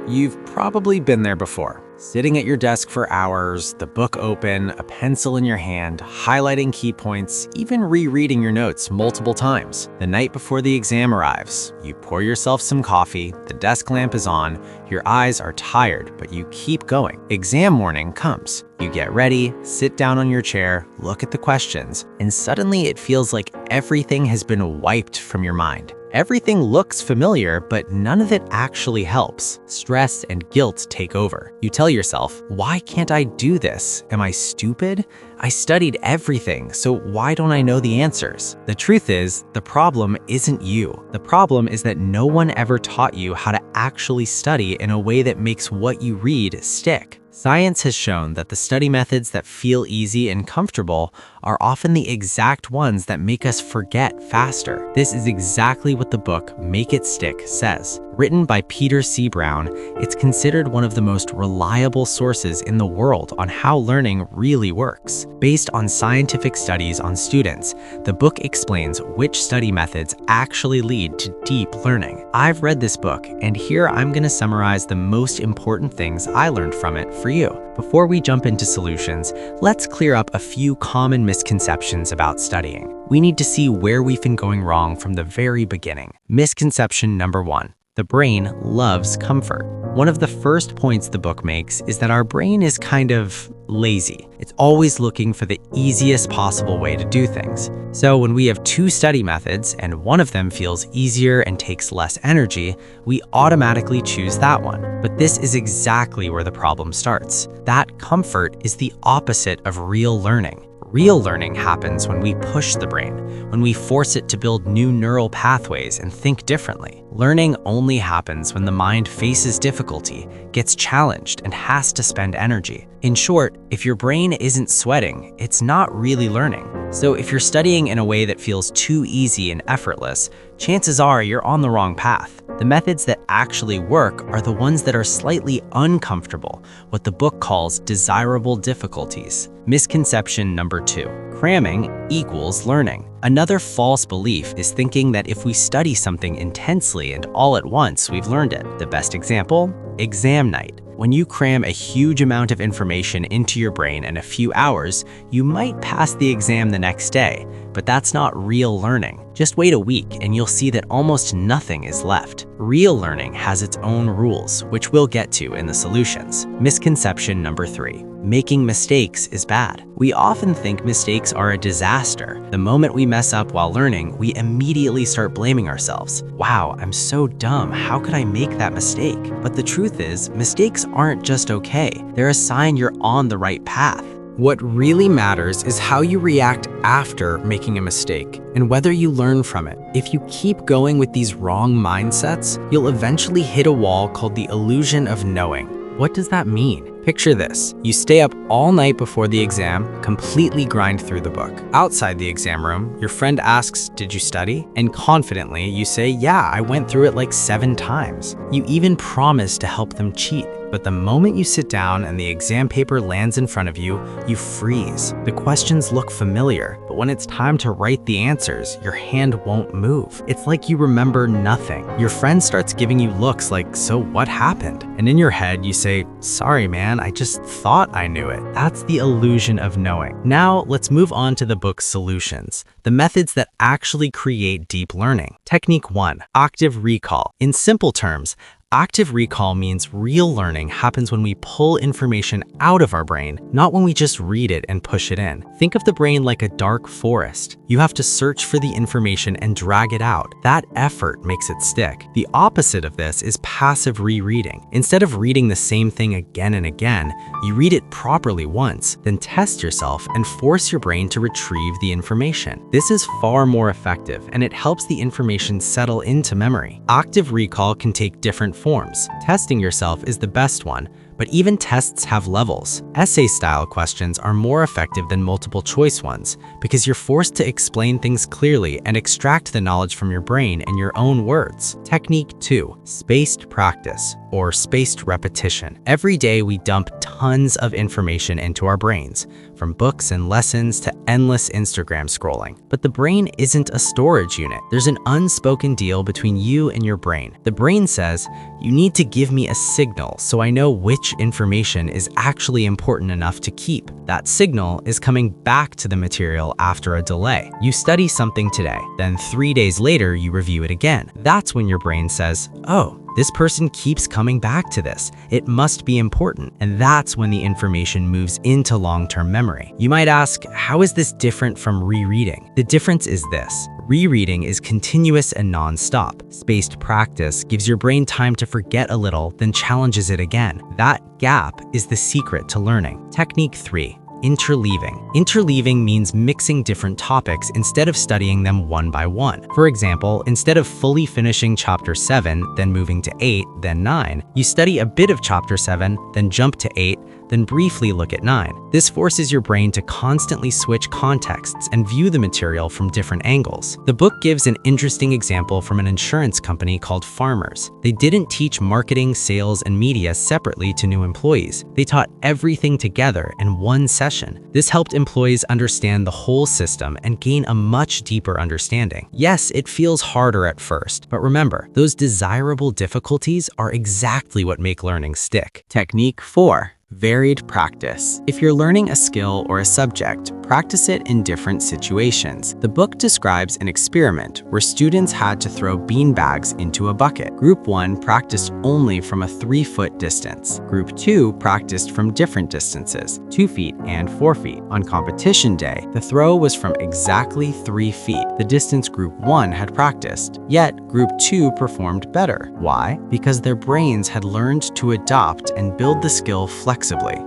You've probably been there before. Sitting at your desk for hours, the book open, a pencil in your hand, highlighting key points, even rereading your notes multiple times. The night before the exam arrives, you pour yourself some coffee, the desk lamp is on, your eyes are tired, but you keep going. Exam morning comes. You get ready, sit down on your chair, look at the questions, and suddenly it feels like everything has been wiped from your mind. Everything looks familiar, but none of it actually helps. Stress and guilt take over. You tell yourself, why can't I do this? Am I stupid? I studied everything, so why don't I know the answers? The truth is, the problem isn't you. The problem is that no one ever taught you how to actually study in a way that makes what you read stick. Science has shown that the study methods that feel easy and comfortable are often the exact ones that make us forget faster. This is exactly what the book Make It Stick says. Written by Peter C. Brown, it's considered one of the most reliable sources in the world on how learning really works. Based on scientific studies on students, the book explains which study methods actually lead to deep learning. I've read this book, and here I'm going to summarize the most important things I learned from it for you. Before we jump into solutions, let's clear up a few common misconceptions about studying. We need to see where we've been going wrong from the very beginning. Misconception number 1. The brain loves comfort. One of the first points the book makes is that our brain is kind of lazy. It's always looking for the easiest possible way to do things. So when we have two study methods and one of them feels easier and takes less energy, we automatically choose that one. But this is exactly where the problem starts. That comfort is the opposite of real learning. Real learning happens when we push the brain, when we force it to build new neural pathways and think differently. Learning only happens when the mind faces difficulty, gets challenged, and has to spend energy. In short, if your brain isn't sweating, it's not really learning. So if you're studying in a way that feels too easy and effortless, chances are you're on the wrong path. The methods that actually work are the ones that are slightly uncomfortable, what the book calls desirable difficulties. Misconception number 2. Cramming equals learning. Another false belief is thinking that if we study something intensely and all at once, we've learned it. The best example? Exam night. When you cram a huge amount of information into your brain in a few hours, you might pass the exam the next day, but that's not real learning. Just wait a week and you'll see that almost nothing is left. Real learning has its own rules, which we'll get to in the solutions. Misconception number 3. Making mistakes is bad. We often think mistakes are a disaster. The moment we mess up while learning, we immediately start blaming ourselves. Wow, I'm so dumb. How could I make that mistake? But the truth is, mistakes aren't just okay. They're a sign you're on the right path. What really matters is how you react after making a mistake and whether you learn from it. If you keep going with these wrong mindsets, you'll eventually hit a wall called the illusion of knowing. What does that mean? Picture this. You stay up all night before the exam, completely grind through the book. Outside the exam room, your friend asks, "Did you study?" And confidently, you say, "Yeah, I went through it like 7 times." You even promise to help them cheat. But the moment you sit down and the exam paper lands in front of you, you freeze. The questions look familiar, but when it's time to write the answers, your hand won't move. It's like you remember nothing. Your friend starts giving you looks like, "So what happened?" And in your head, you say, "Sorry, man, I just thought I knew it." That's the illusion of knowing. Now, let's move on to the book's solutions, the methods that actually create deep learning. Technique 1, active recall. In simple terms, active recall means real learning happens when we pull information out of our brain, not when we just read it and push it in. Think of the brain like a dark forest. You have to search for the information and drag it out. That effort makes it stick. The opposite of this is passive rereading. Instead of reading the same thing again and again, you read it properly once, then test yourself and force your brain to retrieve the information. This is far more effective, and it helps the information settle into memory. Active recall can take different forms. Testing yourself is the best one, but even tests have levels. Essay-style questions are more effective than multiple-choice ones because you're forced to explain things clearly and extract the knowledge from your brain in your own words. Technique 2, spaced practice, or spaced repetition. Every day we dump tons of information into our brains, from books and lessons to endless Instagram scrolling. But the brain isn't a storage unit. There's an unspoken deal between you and your brain. The brain says, you need to give me a signal so I know which information is actually important enough to keep. That signal is coming back to the material after a delay. You study something today, then 3 days later you review it again. That's when your brain says, oh, this person keeps coming back to this. It must be important. And that's when the information moves into long-term memory. You might ask, how is this different from rereading? The difference is this. Rereading is continuous and non-stop. Spaced practice gives your brain time to forget a little, then challenges it again. That gap is the secret to learning. Technique 3. Interleaving. Interleaving means mixing different topics instead of studying them one by one. For example, instead of fully finishing chapter 7, then moving to 8, then 9, you study a bit of chapter 7, then jump to 8, then briefly look at 9. This forces your brain to constantly switch contexts and view the material from different angles. The book gives an interesting example from an insurance company called Farmers. They didn't teach marketing, sales, and media separately to new employees. They taught everything together in one session. This helped employees understand the whole system and gain a much deeper understanding. Yes, it feels harder at first, but remember, those desirable difficulties are exactly what make learning stick. Technique 4. Varied practice. If you're learning a skill or a subject, practice it in different situations. The book describes an experiment where students had to throw bean bags into a bucket. Group 1 practiced only from a 3-foot distance. Group 2 practiced from different distances, 2 feet and 4 feet. On competition day, the throw was from exactly 3 feet, the distance Group 1 had practiced. Yet, Group 2 performed better. Why? Because their brains had learned to adopt and build the skill flexibly.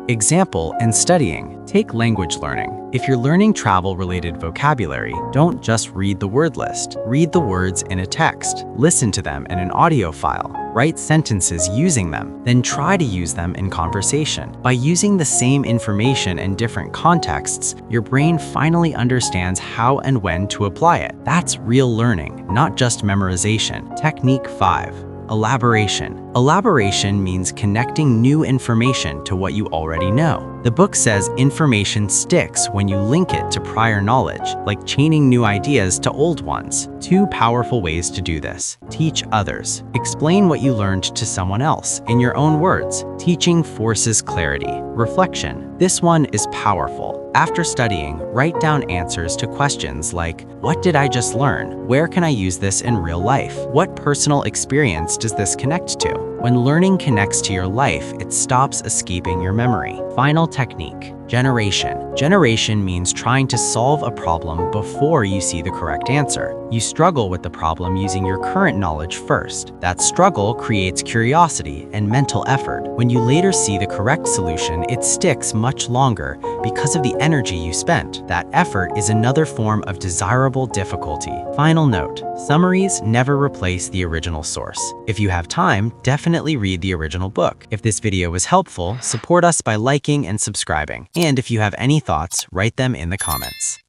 Example in studying. Take language learning. If you're learning travel-related vocabulary, don't just read the word list. Read the words in a text. Listen to them in an audio file. Write sentences using them. Then try to use them in conversation. By using the same information in different contexts, your brain finally understands how and when to apply it. That's real learning, not just memorization. Technique 5. Elaboration. Elaboration means connecting new information to what you already know. The book says information sticks when you link it to prior knowledge, like chaining new ideas to old ones. 2 powerful ways to do this. Teach others. Explain what you learned to someone else in your own words. Teaching forces clarity. Reflection. This one is powerful. After studying, write down answers to questions like, what did I just learn? Where can I use this in real life? What personal experience does this connect to? When learning connects to your life, it stops escaping your memory. Final technique. Generation. Generation means trying to solve a problem before you see the correct answer. You struggle with the problem using your current knowledge first. That struggle creates curiosity and mental effort. When you later see the correct solution, it sticks much longer because of the energy you spent. That effort is another form of desirable difficulty. Final note. Summaries never replace the original source. If you have time, definitely read the original book. If this video was helpful, support us by liking and subscribing. And if you have any thoughts, write them in the comments.